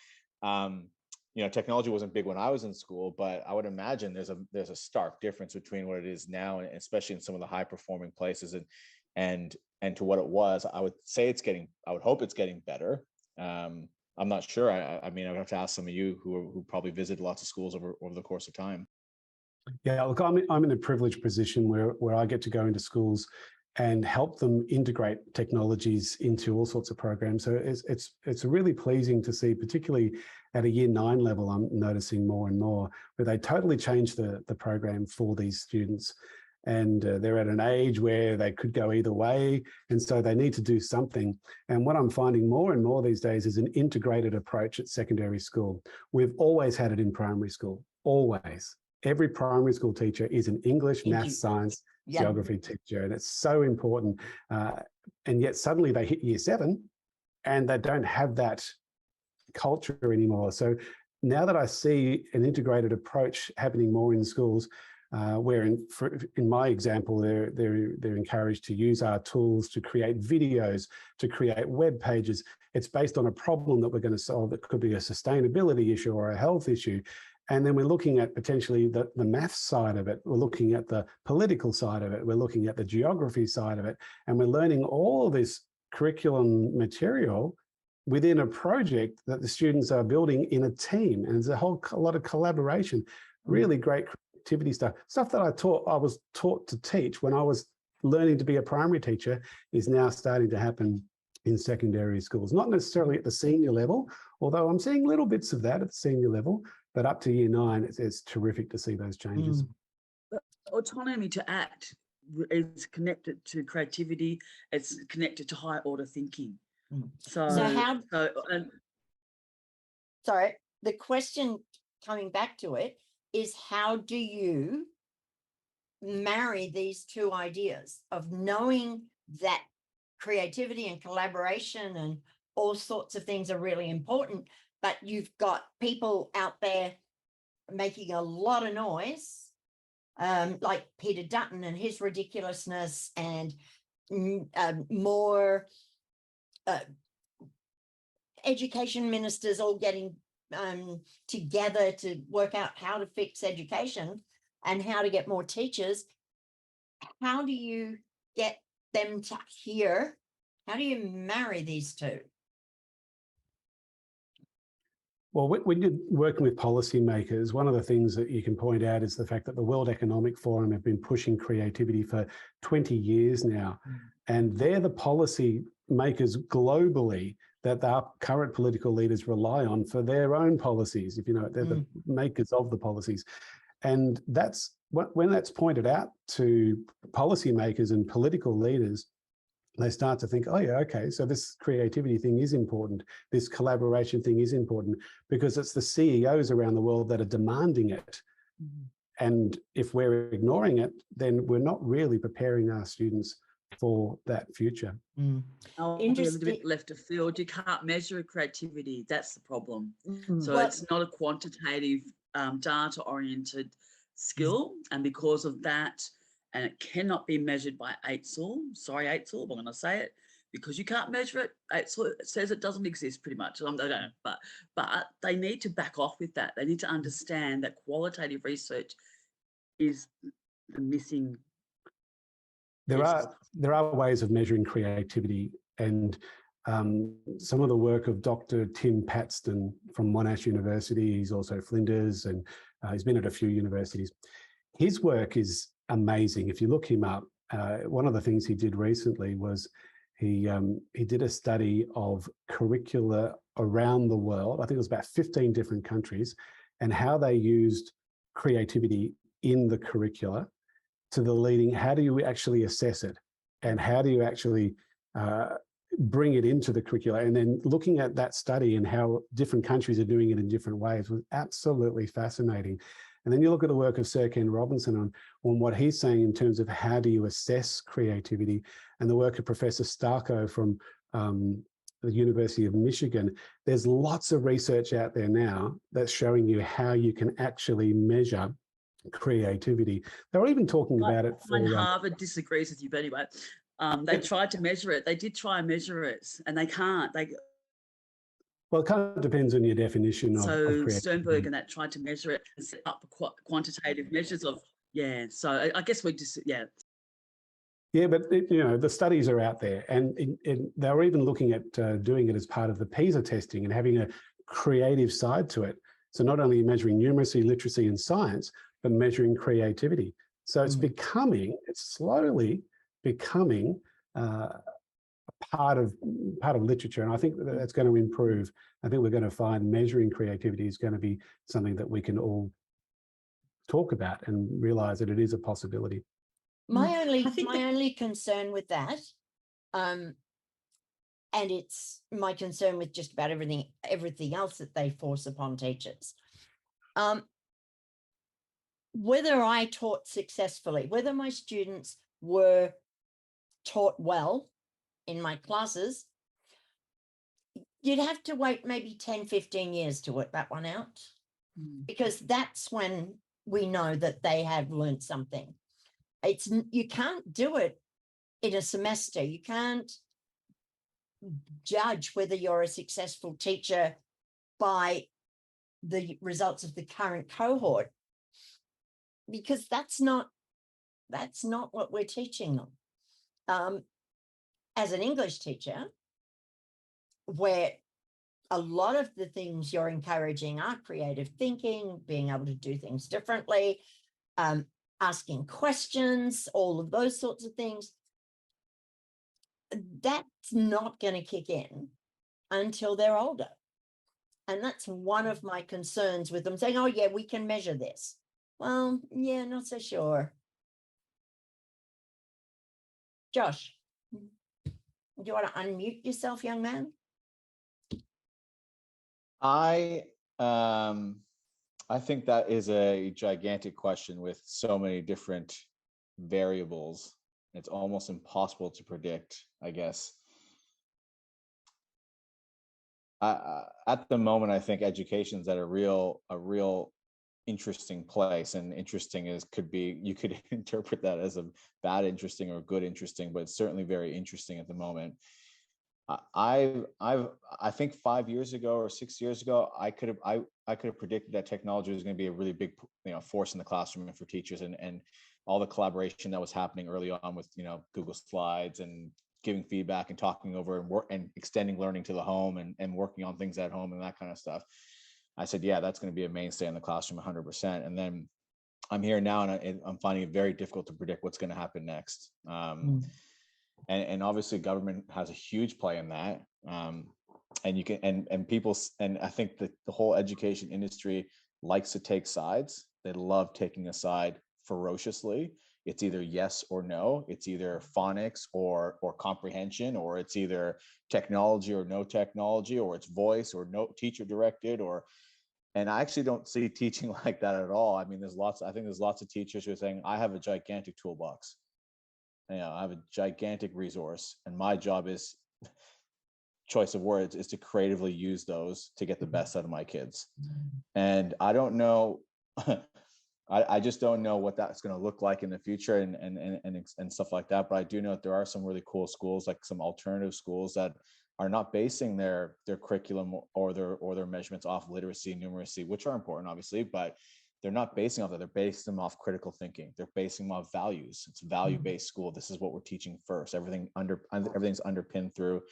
you know, technology wasn't big when I was in school, but I would imagine there's a stark difference between what it is now, and especially in some of the high performing places, and to what it was. I would hope it's getting better. I'm not sure. I mean, I would have to ask some of you who probably visited lots of schools over the course of time. Yeah, look, I'm in a privileged position where I get to go into schools and help them integrate technologies into all sorts of programs. So it's really pleasing to see, particularly at a year 9 level, I'm noticing more and more where they totally change the program for these students. And they're at an age where they could go either way. And so they need to do something. And what I'm finding more and more these days is an integrated approach at secondary school. We've always had it in primary school, always. every primary school teacher is an English, math, science, geography teacher, and it's so important. And yet suddenly they hit year 7 and they don't have that culture anymore. So now that I see an integrated approach happening more in schools, where in my example, they're encouraged to use our tools to create videos, to create web pages. It's based on a problem that we're going to solve. It could be a sustainability issue or a health issue. And then we're looking at potentially the math side of it. We're looking at the political side of it. We're looking at the geography side of it. And we're learning all this curriculum material within a project that the students are building in a team. And there's a lot of collaboration, really great creativity stuff that I was taught to teach when I was learning to be a primary teacher is now starting to happen in secondary schools, not necessarily at the senior level, although I'm seeing little bits of that at the senior level, but up to year 9, it's terrific to see those changes. Autonomy to act is connected to creativity. It's connected to high order thinking. So sorry, the question coming back to it is, how do you marry these two ideas of knowing that creativity and collaboration and all sorts of things are really important, but you've got people out there making a lot of noise, like Peter Dutton and his ridiculousness, and more education ministers all getting together to work out how to fix education and how to get more teachers. How do you get them to hear? How do you marry these two? Well, when you're working with policymakers, one of the things that you can point out is the fact that the World Economic Forum have been pushing creativity for 20 years now. And they're the policy makers globally that our current political leaders rely on for their own policies. If you know, they're the makers of the policies. And that's when that's pointed out to policymakers and political leaders, they start to think, oh yeah, okay, so this creativity thing is important. This collaboration thing is important because it's the CEOs around the world that are demanding it. And if we're ignoring it, then we're not really preparing our students for that future. We're a little bit left of field. You can't measure creativity. That's the problem. So it's not a quantitative, data-oriented skill. And because of that, and it cannot be measured by ACEL. Sorry, ACEL, I'm going to say it, because you can't measure it. ACEL says it doesn't exist pretty much. I don't know, but they need to back off with that. They need to understand that qualitative research is the missing. There are ways of measuring creativity, and some of the work of Dr. Tim Paxton from Monash University. He's also Flinders, and he's been at a few universities. His work is amazing. If you look him up, one of the things he did recently was he did a study of curricula around the world. I think it was about 15 different countries, and how they used creativity in the curricula to the leading. How do you actually assess it, and how do you actually bring it into the curricula? And then looking at that study and how different countries are doing it in different ways was absolutely fascinating. And then you look at the work of Sir Ken Robinson on what he's saying in terms of how do you assess creativity, and the work of Professor Starko from the University of Michigan. There's lots of research out there now that's showing you how you can actually measure creativity. They're even talking about it. Harvard disagrees with you, but anyway, they tried to measure it. They did try and measure it, and they can't. Well, it kind of depends on your definition of creativity. Sternberg and that tried to measure it and set up quantitative measures of, so I guess we just, Yeah, but the studies are out there, and they're even looking at doing it as part of the PISA testing and having a creative side to it. So not only measuring numeracy, literacy, and science, but measuring creativity. So it's slowly becoming part of literature, and I think that's going to improve. I think we're going to find measuring creativity is going to be something that we can all talk about and realize that it is a possibility. My only concern with that, and it's my concern with just about everything else that they force upon teachers. whether I taught successfully, whether my students were taught well in my classes, you'd have to wait maybe 10, 15 years to work that one out, because that's when we know that they have learned something. You can't do it in a semester. You can't judge whether you're a successful teacher by the results of the current cohort, because that's not what we're teaching them. As an English teacher, where a lot of the things you're encouraging are creative thinking, being able to do things differently, asking questions, all of those sorts of things, that's not going to kick in until they're older. And that's one of my concerns with them saying, oh, yeah, we can measure this. Well, yeah, not so sure. Josh, do you want to unmute yourself, young man? I think that is a gigantic question with so many different variables. It's almost impossible to predict, I guess. At the moment, I think education's at a real interesting place, and interesting could be, you could interpret that as a bad interesting or good interesting, but it's certainly very interesting at the moment. I think 5 years ago or 6 years ago, I could have predicted that technology was going to be a really big force in the classroom and for teachers, and all the collaboration that was happening early on with Google Slides and giving feedback and talking over and extending learning to the home and working on things at home and that kind of stuff. I said, yeah, that's going to be a mainstay in the classroom 100%. And then I'm here now, and I'm finding it very difficult to predict what's going to happen next. And obviously government has a huge play in that. And you can, and people, and I think that the whole education industry likes to take sides. They love taking a side ferociously. It's either yes or no. It's either phonics or comprehension, or it's either technology or no technology, or it's voice or no teacher directed, and I actually don't see teaching like that at all. I mean, I think there's lots of teachers who are saying, I have a gigantic toolbox. I have a gigantic resource, and my job is, choice of words, is to creatively use those to get the best out of my kids. And I don't know, I just don't know what that's going to look like in the future and stuff like that. But I do know that there are some really cool schools, like some alternative schools, that are not basing their curriculum or their measurements off literacy and numeracy, which are important, obviously, but they're not basing off that. They're basing them off critical thinking. They're basing them off values. It's value-based school. This is what we're teaching first. Everything's underpinned through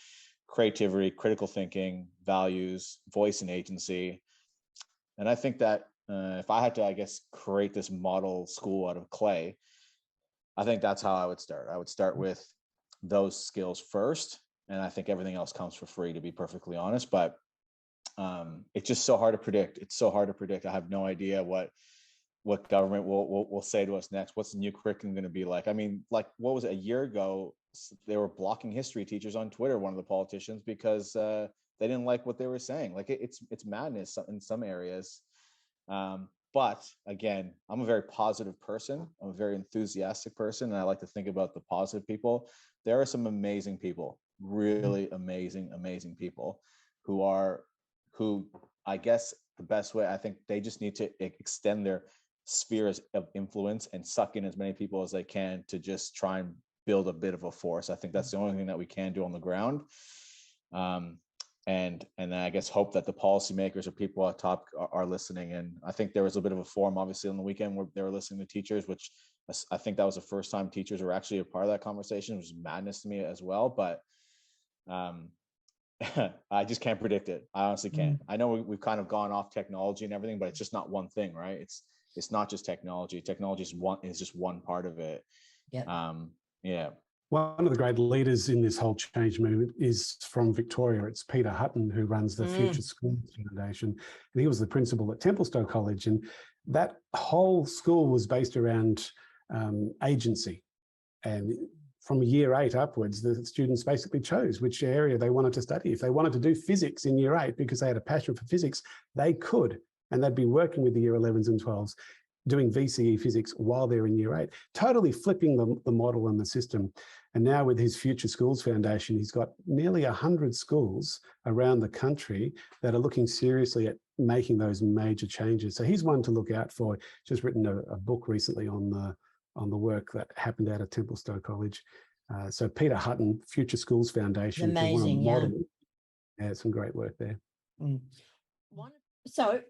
creativity, critical thinking, values, voice, and agency. And I think that if I had to, I guess, create this model school out of clay, I think that's how I would start. I would start with those skills first, and I think everything else comes for free, to be perfectly honest. But it's just so hard to predict. It's so hard to predict. I have no idea what government will say to us next. What's the new curriculum going to be like? I mean, like, what was it, a year ago? They were blocking history teachers on Twitter, one of the politicians, because they didn't like what they were saying. Like, it's madness in some areas. But again, I'm a very positive person. I'm a very enthusiastic person, and I like to think about the positive people. There are some amazing people, really amazing people who I guess the best way, I think they just need to extend their spheres of influence and suck in as many people as they can to just try and build a bit of a force. I think that's the only thing that we can do on the ground. And then I guess hope that the policymakers or people at top are listening. And I think there was a bit of a forum, obviously, on the weekend where they were listening to teachers, which I think that was the first time teachers were actually a part of that conversation, which was madness to me as well. But I just can't predict it. I honestly can't. I know we've kind of gone off technology and everything, but it's just not one thing, right? It's not just technology. Technology is just one part of it. Yeah. One of the great leaders in this whole change movement is from Victoria. It's Peter Hutton, who runs the Future Schools Foundation. And he was the principal at Templestowe College. And that whole school was based around agency. And from year 8 upwards, the students basically chose which area they wanted to study. If they wanted to do physics in year 8 because they had a passion for physics, they could, and they'd be working with the year 11s and 12s doing VCE physics while they're in year 8, totally flipping the model and the system. And now with his Future Schools Foundation, he's got nearly 100 schools around the country that are looking seriously at making those major changes. So he's one to look out for. Just written a book recently on the work that happened out of Templestowe College. So Peter Hutton, Future Schools Foundation. Amazing, yeah. Yeah, some great work there. Mm. So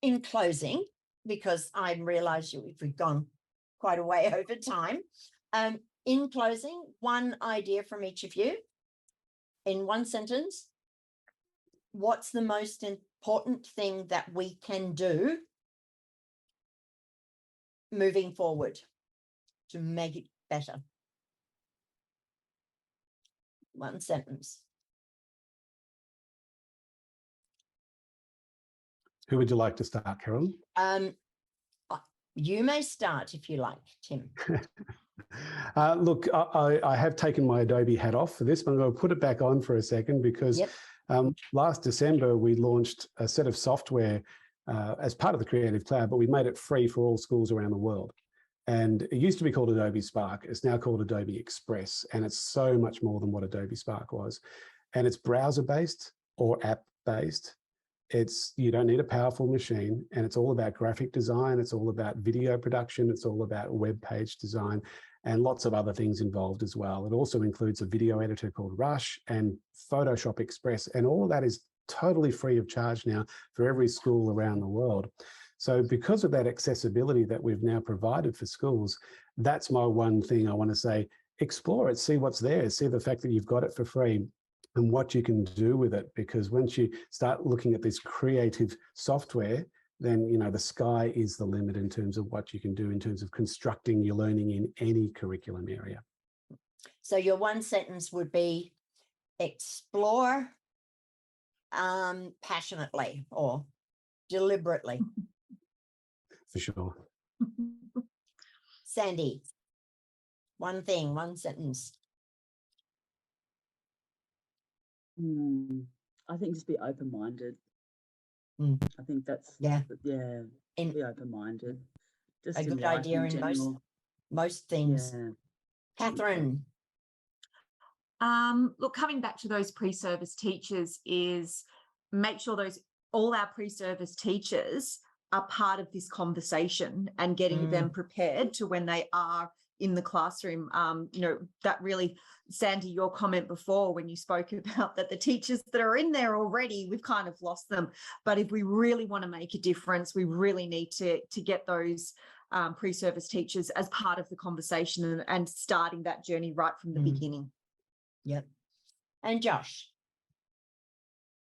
in closing, because I realise we've gone quite a way over time, in closing, one idea from each of you in one sentence. What's the most important thing that we can do moving forward to make it better? One sentence. Who would you like to start, Carolyn? You may start if you like, Tim. Look, I have taken my Adobe hat off for this, but I'm going to put it back on for a second because last December we launched a set of software as part of the Creative Cloud, but we made it free for all schools around the world. And it used to be called Adobe Spark. It's now called Adobe Express, and it's so much more than what Adobe Spark was. And it's browser-based or app-based. You don't need a powerful machine, and it's all about graphic design. It's all about video production. It's all about web page design and lots of other things involved as well. It also includes a video editor called Rush and Photoshop Express, and all of that is totally free of charge now for every school around the world. So because of that accessibility that we've now provided for schools, that's my one thing I want to say. Explore it, see what's there, see the fact that you've got it for free and what you can do with it. Because once you start looking at this creative software, then, you know, the sky is the limit in terms of what you can do in terms of constructing your learning in any curriculum area. So your one sentence would be explore passionately or deliberately. For sure. Sandy, one thing, one sentence. I think just be open-minded. I think that's be open-minded. Just a good idea in most things. Yeah. Catherine. Look, coming back to those pre-service teachers is make sure all our pre-service teachers are part of this conversation and getting them prepared to when they are in the classroom. You know, that really, Sandy, your comment before when you spoke about that the teachers that are in there already, we've kind of lost them. But if we really want to make a difference, we really need to get those pre-service teachers as part of the conversation and starting that journey right from the beginning. Yep. And Josh?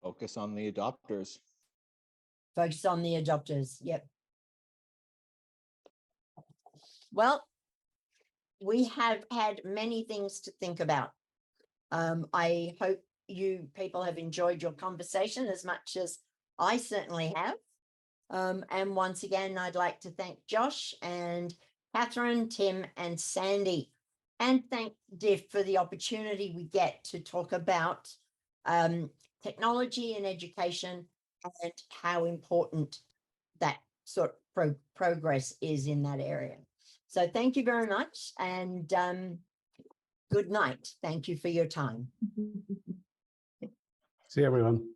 Focus on the adopters. Focus on the adopters. Yep. Well, we have had many things to think about. I hope you people have enjoyed your conversation as much as I certainly have. And once again, I'd like to thank Josh and Catherine, Tim, and Sandy, and thank Diff for the opportunity we get to talk about technology and education and how important that sort of progress is in that area. So thank you very much, and good night. Thank you for your time. See you, everyone.